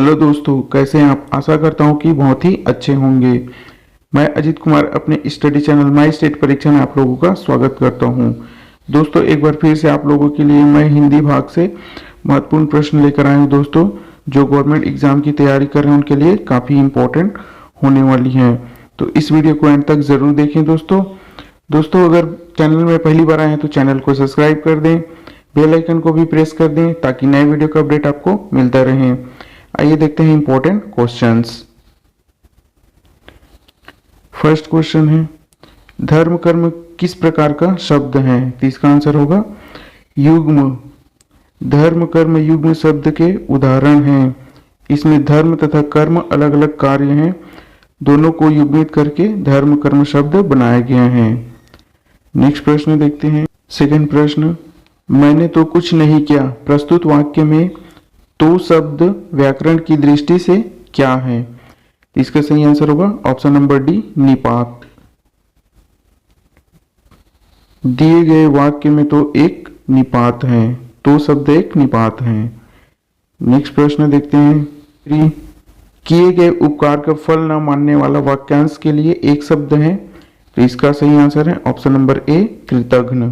Hello दोस्तों, कैसे हैं आप। आशा करता हूं कि बहुत ही अच्छे होंगे। मैं अजीत कुमार अपने स्टडी चैनल माई स्टेट परीक्षा में आप लोगों का स्वागत करता हूं। दोस्तों, एक बार फिर से आप लोगों के लिए मैं हिंदी भाग से महत्वपूर्ण प्रश्न लेकर आया हूं। दोस्तों, जो गवर्नमेंट एग्जाम की तैयारी कर रहे हैं उनके लिए काफ़ी इंपॉर्टेंट होने वाली हैं, तो इस वीडियो को एंड तक ज़रूर देखें। दोस्तों अगर चैनल में पहली बार आए हैं तो चैनल को सब्सक्राइब कर दें, बेल आइकन को भी प्रेस कर दें ताकि नए वीडियो का अपडेट आपको मिलता रहे। आइए देखते हैं इंपॉर्टेंट क्वेश्चंस। फर्स्ट क्वेश्चन है, धर्म कर्म किस प्रकार का शब्द है? तो इसका आंसर होगा युग्म। धर्म कर्म युग्म शब्द के उदाहरण हैं। इसमें धर्म तथा कर्म अलग अलग कार्य हैं, दोनों को युग्मित करके धर्म कर्म शब्द बनाए गए हैं। नेक्स्ट प्रश्न देखते हैं। सेकंड प्रश्न, मैंने तो कुछ नहीं किया प्रस्तुत वाक्य में तो शब्द व्याकरण की दृष्टि से क्या है? इसका सही आंसर होगा ऑप्शन नंबर डी, निपात। दिए गए वाक्य में तो एक निपात है, तो शब्द एक निपात है। नेक्स्ट प्रश्न देखते हैं। किए गए उपकार का फल न मानने वाला वाक्यांश के लिए एक शब्द है, तो इसका सही आंसर है ऑप्शन नंबर ए, कृतघ्न।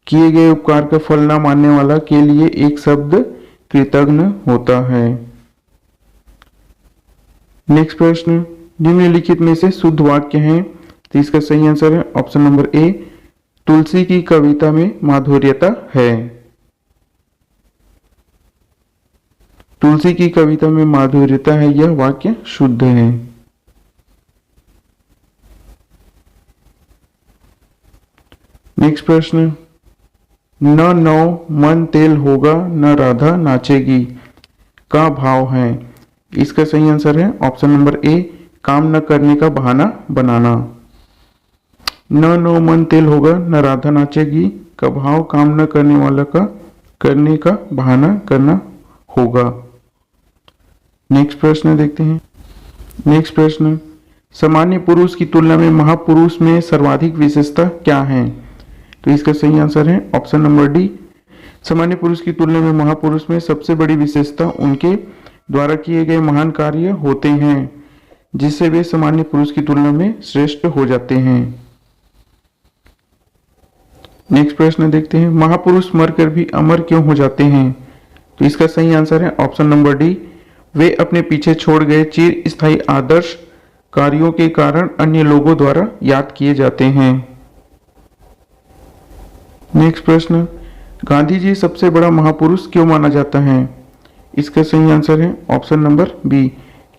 किए गए उपकार का फल न मानने वाला के लिए एक शब्द कृतघ्न होता है। नेक्स्ट प्रश्न, निम्नलिखित में से शुद्ध वाक्य है, तो इसका सही आंसर है ऑप्शन नंबर ए, तुलसी की कविता में माधुर्यता है। तुलसी की कविता में माधुर्यता है, यह वाक्य शुद्ध है। नेक्स्ट प्रश्न, न नौ मन तेल होगा न राधा नाचेगी का भाव है? इसका सही आंसर है ऑप्शन नंबर ए, काम न करने का बहाना बनाना। न नौ मन तेल होगा न राधा नाचेगी का भाव काम न करने वाला का करने का बहाना करना होगा। नेक्स्ट प्रश्न देखते हैं। नेक्स्ट प्रश्न, सामान्य पुरुष की तुलना में महापुरुष में सर्वाधिक विशेषता क्या है? तो इसका सही आंसर है ऑप्शन नंबर डी, सामान्य पुरुष की तुलना में महापुरुष में सबसे बड़ी विशेषता उनके द्वारा किए गए महान कार्य होते हैं, जिससे वे सामान्य पुरुष की तुलना में श्रेष्ठ हो जाते हैं। नेक्स्ट प्रश्न देखते हैं। महापुरुष मरकर भी अमर क्यों हो जाते हैं? तो इसका सही आंसर है ऑप्शन नंबर डी, वे अपने पीछे छोड़ गए चिर स्थायी आदर्श कार्यों के कारण अन्य लोगों द्वारा याद किए जाते हैं। नेक्स्ट प्रश्न, गांधी जी सबसे बड़ा महापुरुष क्यों माना जाता है? इसका सही आंसर है ऑप्शन नंबर बी,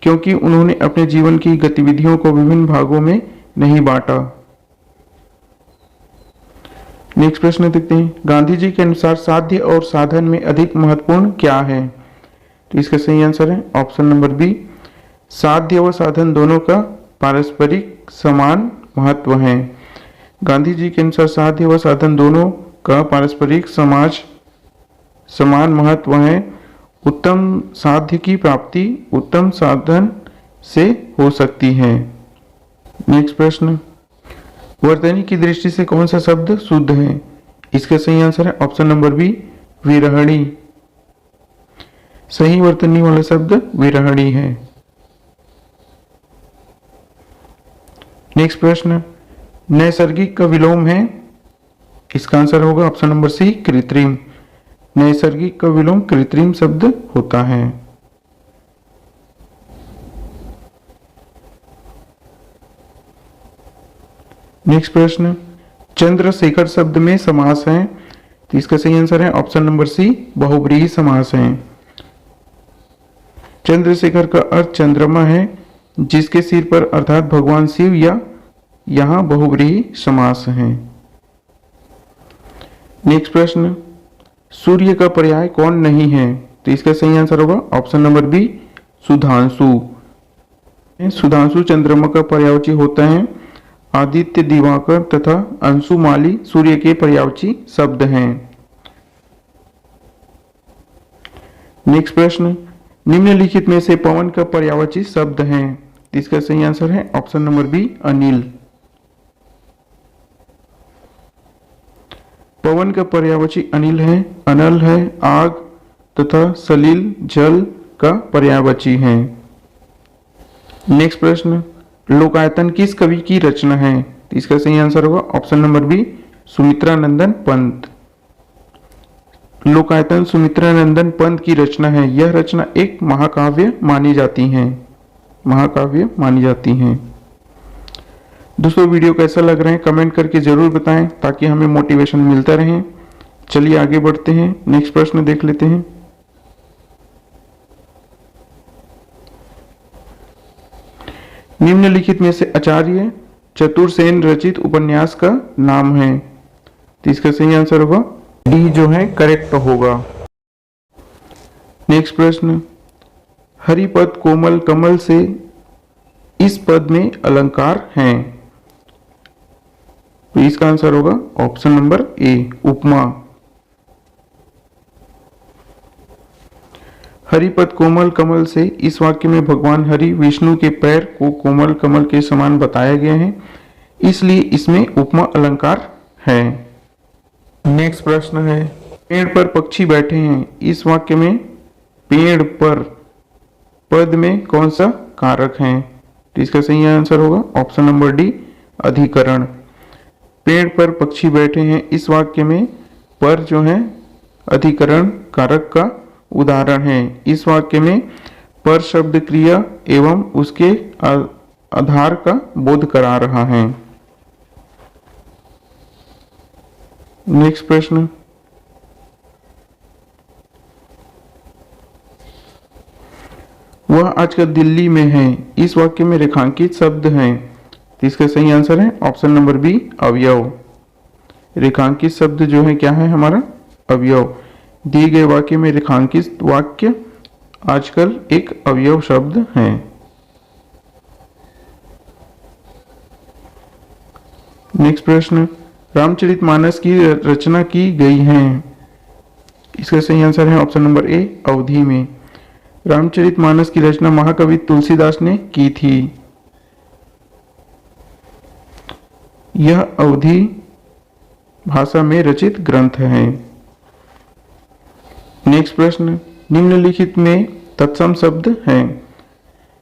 क्योंकि उन्होंने अपने जीवन की गतिविधियों को विभिन्न भागों में नहीं बांटा। नेक्स्ट प्रश्न देखते हैं। गांधी जी के अनुसार साध्य और साधन में अधिक महत्वपूर्ण क्या है? तो इसका सही आंसर है ऑप्शन नंबर बी, साध्य व साधन दोनों का पारस्परिक समान महत्व है। गांधी जी के अनुसार साध्य व साधन दोनों का पारस्परिक समान महत्व है। उत्तम साध्य की प्राप्ति उत्तम साधन से हो सकती है। नेक्स्ट प्रश्न, वर्तनी की दृष्टि से कौन सा शब्द शुद्ध है? इसका सही आंसर है ऑप्शन नंबर बी, विरहणी। सही वर्तनी वाला शब्द विरहणी है। नेक्स्ट प्रश्न, नैसर्गिक का विलोम है? इसका आंसर होगा ऑप्शन नंबर सी, कृत्रिम। नैसर्गिक का विलोम कृत्रिम शब्द होता है। नेक्स्ट प्रश्न, चंद्रशेखर शब्द में समास है? तो इसका सही आंसर है ऑप्शन नंबर सी, बहुव्रीहि समास है। चंद्रशेखर का अर्थ चंद्रमा है, जिसके सिर पर अर्थात भगवान शिव, या यहाँ बहुव्रीहि समास है। नेक्स्ट प्रश्न, सूर्य का पर्याय कौन नहीं है? तो इसका सही आंसर होगा option number B, Sudhanshu. Sudhanshu चंद्रमा का पर्यायवाची होता है। आदित्य, दिवाकर तथा अंशुमाली सूर्य के पर्यायवाची शब्द हैं। नेक्स्ट प्रश्न, निम्नलिखित में से पवन का पर्यायवाची शब्द है? इसका सही आंसर है ऑप्शन नंबर बी, अनिल। पवन का पर्यायवाची अनिल है, अनल है, आग तथा सलिल जल का पर्यायवाची है। नेक्स्ट प्रश्न, लोकायतन किस कवि की रचना है? तो इसका सही आंसर होगा ऑप्शन नंबर बी, सुमित्रा नंदन पंत। लोकायतन सुमित्रा नंदन पंत की रचना है। यह रचना एक महाकाव्य मानी जाती है, महाकाव्य मानी जाती है। दोस्तों वीडियो कैसा लग रहा है कमेंट करके जरूर बताएं ताकि हमें मोटिवेशन मिलता रहे। चलिए आगे बढ़ते हैं, नेक्स्ट प्रश्न देख लेते हैं। निम्नलिखित में से आचार्य चतुरसेन रचित उपन्यास का नाम है? तो इसका सही आंसर होगा डी जो है करेक्ट होगा। नेक्स्ट प्रश्न, हरिपद कोमल कमल से इस पद में अलंकार हैं? तो इसका आंसर होगा ऑप्शन नंबर ए, उपमा। हरिपद कोमल कमल से इस वाक्य में भगवान हरि विष्णु के पैर को कोमल कमल के समान बताया गया है, इसलिए इसमें उपमा अलंकार है। नेक्स्ट प्रश्न है, पेड़ पर पक्षी बैठे हैं। इस वाक्य में पेड़ पर पद में कौन सा कारक है? तो इसका सही आंसर होगा ऑप्शन नंबर डी, अधिकरण। पेड़ पर पक्षी बैठे हैं इस वाक्य में पर जो है अधिकरण कारक का उदाहरण है। इस वाक्य में पर शब्द क्रिया एवं उसके आधार का बोध करा रहा है। नेक्स्ट प्रश्न, वह आजकल दिल्ली में है। इस वाक्य में रेखांकित शब्द हैं। तो इसका सही आंसर है ऑप्शन नंबर बी, अवयव। रेखांकित शब्द जो है क्या है हमारा? अवयव। दिए गए वाक्य में रेखांकित वाक्य आजकल एक अवयव शब्द है। नेक्स्ट प्रश्न, रामचरितमानस की रचना की गई है। इसका सही आंसर है ऑप्शन नंबर ए, अवधि में। रामचरितमानस की रचना महाकवि तुलसीदास ने की थी। यह अवधि भाषा में रचित ग्रंथ है। नेक्स्ट प्रश्न, निम्नलिखित में तत्सम शब्द हैं।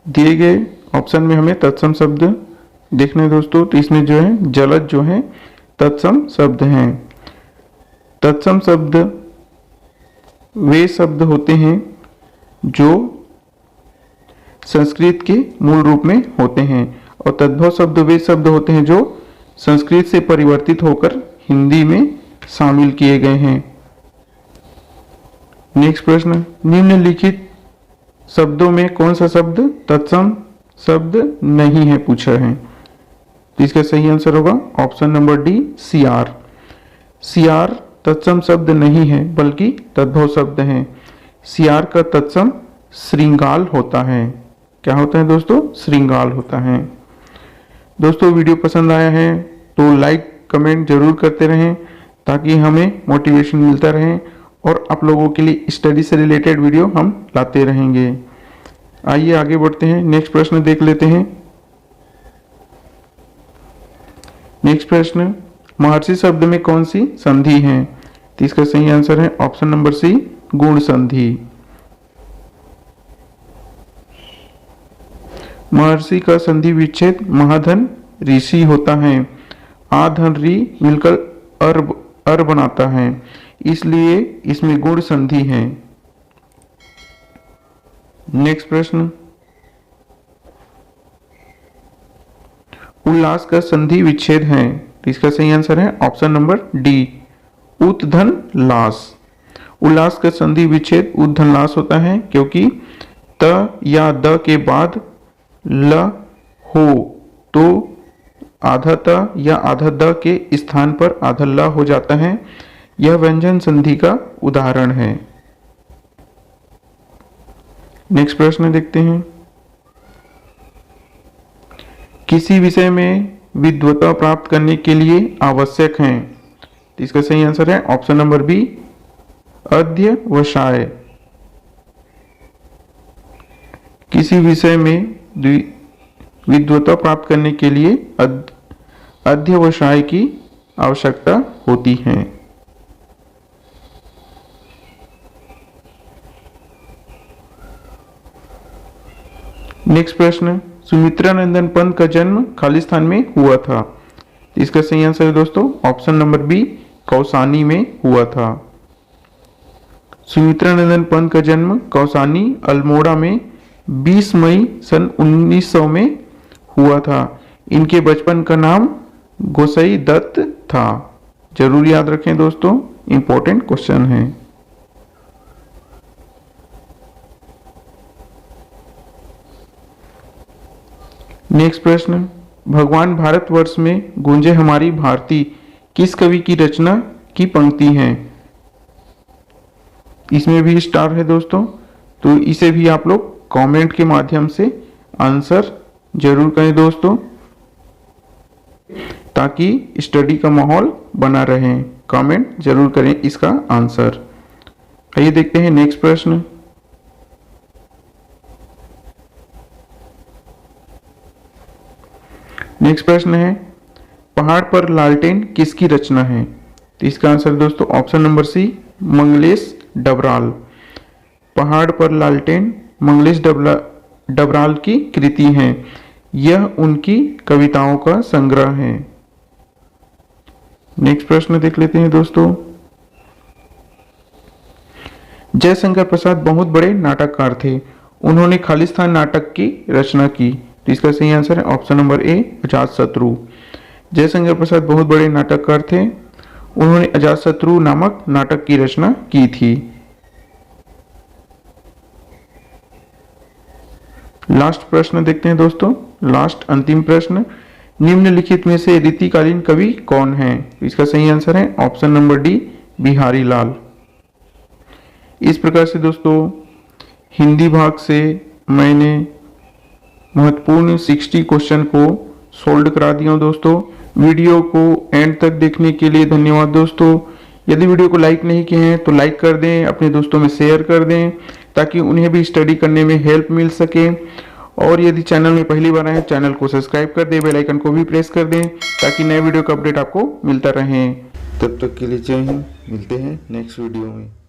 दिए गए ऑप्शन में हमें तत्सम शब्द देखने हैं दोस्तों। तो इसमें जो है जलद जो है तत्सम शब्द हैं। तत्सम शब्द वे शब्द होते हैं जो संस्कृत के मूल रूप में होते हैं, और तद्भव शब्द वे शब्द होते हैं जो संस्कृत से परिवर्तित होकर हिंदी में शामिल किए गए हैं। नेक्स्ट प्रश्न, निम्नलिखित शब्दों में कौन सा शब्द तत्सम शब्द नहीं है पूछा है? तो इसका सही आंसर होगा ऑप्शन नंबर डी, सियार। सियार तत्सम शब्द नहीं है बल्कि तद्भव शब्द है। सियार का तत्सम श्रृंगाल होता है। क्या होता है दोस्तों? श्रृंगाल होता है। दोस्तों वीडियो पसंद आया है तो लाइक कमेंट जरूर करते रहें ताकि हमें मोटिवेशन मिलता रहे और आप लोगों के लिए स्टडी से रिलेटेड वीडियो हम लाते रहेंगे। आइए आगे बढ़ते हैं, नेक्स्ट प्रश्न देख लेते हैं। नेक्स्ट प्रश्न, महर्षि शब्द में कौन सी संधि है? तो इसका सही आंसर है ऑप्शन नंबर सी, गुण संधि। महर्षि का संधि विच्छेद महाधन ऋषि होता है। आधन री मिलकर अर बनाता है, इसलिए इसमें गुण संधि है। नेक्स्ट प्रश्न, उल्लास का संधि विच्छेद है। तो इसका सही आंसर है ऑप्शन नंबर डी, उत्धन लास। उल्लास का संधि विच्छेद उत्धन लास होता है क्योंकि त या द के बाद ल हो तो आधा त या आधा द के स्थान पर आधा ल हो जाता है। यह व्यंजन संधि का उदाहरण है। नेक्स्ट प्रश्न देखते हैं। किसी विषय में विद्वता प्राप्त करने के लिए आवश्यक है। तो इसका सही आंसर है ऑप्शन नंबर बी, अध्यवसाय। किसी विषय में विद्वता प्राप्त करने के लिए अध्यवसाय की आवश्यकता होती है। नेक्स्ट प्रश्न, सुमित्रा नंदन पंत का जन्म खालिस्तान में हुआ था। इसका सही आंसर है दोस्तों ऑप्शन नंबर बी, कौसानी में हुआ था। सुमित्रा नंदन पंत का जन्म कौसानी अल्मोड़ा में 20 मई सन 1900 में हुआ था। इनके बचपन का नाम गोसाई दत्त था। जरूर याद रखें दोस्तों, इंपॉर्टेंट क्वेश्चन है। नेक्स्ट प्रश्न, भगवान भारतवर्ष में गूंजे हमारी भारती किस कवि की रचना की पंक्ति हैं। इसमें भी स्टार है दोस्तों, तो इसे भी आप लोग कमेंट के माध्यम से आंसर जरूर करें दोस्तों, ताकि स्टडी का माहौल बना रहे। कमेंट जरूर करें इसका आंसर। आइए देखते हैं नेक्स्ट प्रश्न। नेक्स्ट प्रश्न है, पहाड़ पर लालटेन किसकी रचना है। तो इसका आंसर दोस्तों option number C, Manglesh Dabral. पहाड़ पर लालटेन मंगलेश डबराल की कृति है। यह उनकी कविताओं का संग्रह है। नेक्स्ट प्रश्न देख लेते हैं दोस्तों। जयशंकर प्रसाद बहुत बड़े नाटककार थे। उन्होंने खालिस्तान नाटक की रचना की। तो इसका सही आंसर है option number A, Ajatashatru. Jaishankar Prasad बहुत बड़े नाटककार थे। उन्होंने अजातशत्रु नामक नाटक की रचना की थी। लास्ट प्रश्न देखते हैं दोस्तों, लास्ट अंतिम प्रश्न, निम्नलिखित में से रीतिकालीन कवि कौन है। इसका सही आंसर है ऑप्शन नंबर डी, बिहारी लाल। इस प्रकार से दोस्तों हिंदी भाग से मैंने महत्वपूर्ण 60 क्वेश्चन को सोल्व करा दिया हूं दोस्तों। वीडियो को एंड तक देखने के लिए धन्यवाद दोस्तों। यदि वीडियो को लाइक नहीं किए हैं तो लाइक कर दें, अपने दोस्तों में शेयर कर दें, ताकि उन्हें भी स्टडी करने में हेल्प मिल सके। और यदि चैनल में पहली बार आए चैनल को सब्सक्राइब कर दें, बेल आइकन को भी प्रेस कर दें, ताकि नए वीडियो का अपडेट आपको मिलता रहे। तब तक के लिए जय हिंद, मिलते हैं नेक्स्ट वीडियो में।